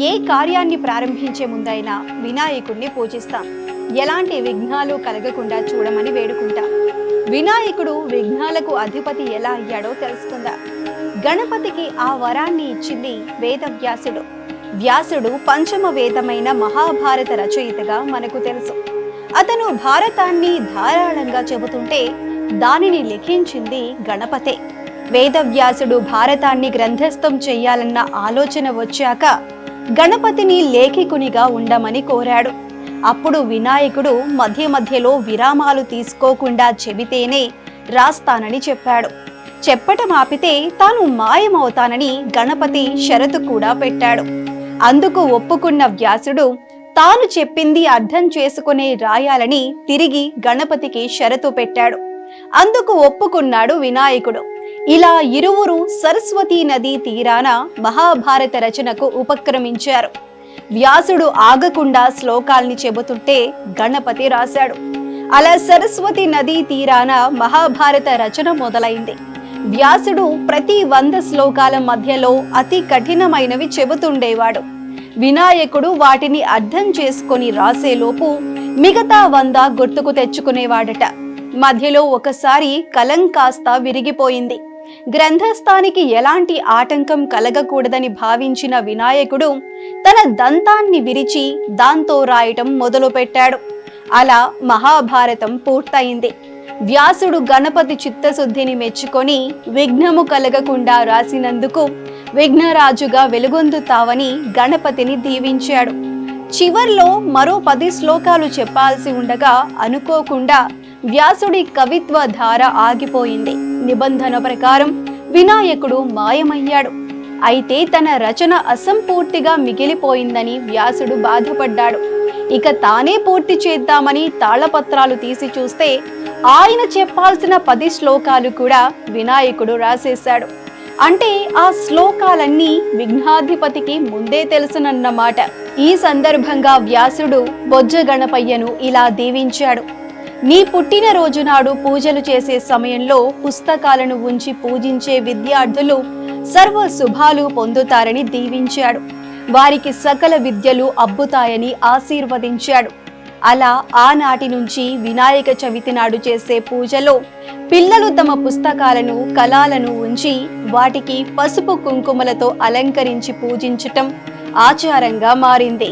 ఏ కార్యాన్ని ప్రారంభించే ముందైనా వినాయకుడిని పూజిస్తాం. ఎలాంటి విఘ్నాలు కలగకుండా చూడమని వేడుకుంటాం. వినాయకుడు విఘ్నాలకు అధిపతి ఎలా అయ్యాడో తెలుసుకుందాం. గణపతికి ఆ వరాన్ని ఇచ్చింది వేదవ్యాసుడు. వ్యాసుడు పంచమ వేదమైన మహాభారత రచయితగా మనకు తెలుసు. అతను భారతాన్ని ధారాళంగా చెబుతుంటే దానిని లిఖించింది గణపతే. వేదవ్యాసుడు భారతాన్ని గ్రంథస్థం చెయ్యాలన్న ఆలోచన వచ్చాక గణపతిని లేఖికునిగా ఉండమని కోరాడు. అప్పుడు వినాయకుడు మధ్య మధ్యలో విరామాలు తీసుకోకుండా చెబితేనే రాస్తానని చెప్పాడు. చెప్పటం ఆపితే తాను మాయమవుతానని గణపతి షరతు కూడా పెట్టాడు. అందుకు ఒప్పుకున్న వ్యాసుడు తాను చెప్పింది అర్థం చేసుకునే రాయాలని తిరిగి గణపతికి షరతు పెట్టాడు. అందుకు ఒప్పుకున్నాడు వినాయకుడు. ఇలా ఇరువురు సరస్వతీ నదీ తీరాన మహాభారత రచనకు ఉపక్రమించారు. వ్యాసుడు ఆగకుండా శ్లోకాల్ని చెబుతుంటే గణపతి రాశాడు. అలా సరస్వతి నదీ తీరాన మహాభారత రచన మొదలైంది. వ్యాసుడు ప్రతి 100 శ్లోకాల మధ్యలో అతి కఠినమైనవి చెబుతుండేవాడు. వినాయకుడు వాటిని అర్థం చేసుకొని రాసేలోపు మిగతా 100 గుర్తుకు తెచ్చుకునేవాడట. మధ్యలో ఒకసారి కలం కాస్త విరిగిపోయింది. గ్రంథస్థానికి ఎలాంటి ఆటంకం కలగకూడదని భావించిన వినాయకుడు తన దంతాన్ని విరిచి దాంతో రాయటం మొదలుపెట్టాడు. అలా మహాభారతం పూర్తయింది. వ్యాసుడు గణపతి చిత్తశుద్ధిని మెచ్చుకొని విఘ్నము కలగకుండా రాసినందుకు విఘ్నరాజుగా వెలుగొందుతావని గణపతిని దీవించాడు. చివర్లో మరో 10 శ్లోకాలు చెప్పాల్సి ఉండగా అనుకోకుండా వ్యాసుడి కవిత్వ ధార ఆగిపోయింది. నిబంధన ప్రకారం వినాయకుడు మాయమయ్యాడు. అయితే తన రచన అసంపూర్తిగా మిగిలిపోయిందని వ్యాసుడు బాధపడ్డాడు. ఇక తానే పూర్తి చేద్దామని తాళపత్రాలు తీసి చూస్తే ఆయన చెప్పాల్సిన 10 శ్లోకాలు కూడా వినాయకుడు రాసేశాడు. అంటే ఆ శ్లోకాలన్నీ విఘ్నాధిపతికి ముందే తెలుసునన్నమాట. ఈ సందర్భంగా వ్యాసుడు బొజ్జ గణపయ్యను ఇలా దీవించాడు. నీ పుట్టినరోజు నాడు పూజలు చేసే సమయంలో పుస్తకాలను ఉంచి పూజించే విద్యార్థులు సర్వ శుభాలు పొందుతారని దీవించాడు. వారికి సకల విద్యలు అబ్బుతాయని ఆశీర్వదించాడు. అలా ఆనాటి నుంచి వినాయక చవితి నాడు చేసే పూజలో పిల్లలు తమ పుస్తకాలను కళాలను ఉంచి వాటికి పసుపు కుంకుమలతో అలంకరించి పూజించటం ఆచారంగా మారింది.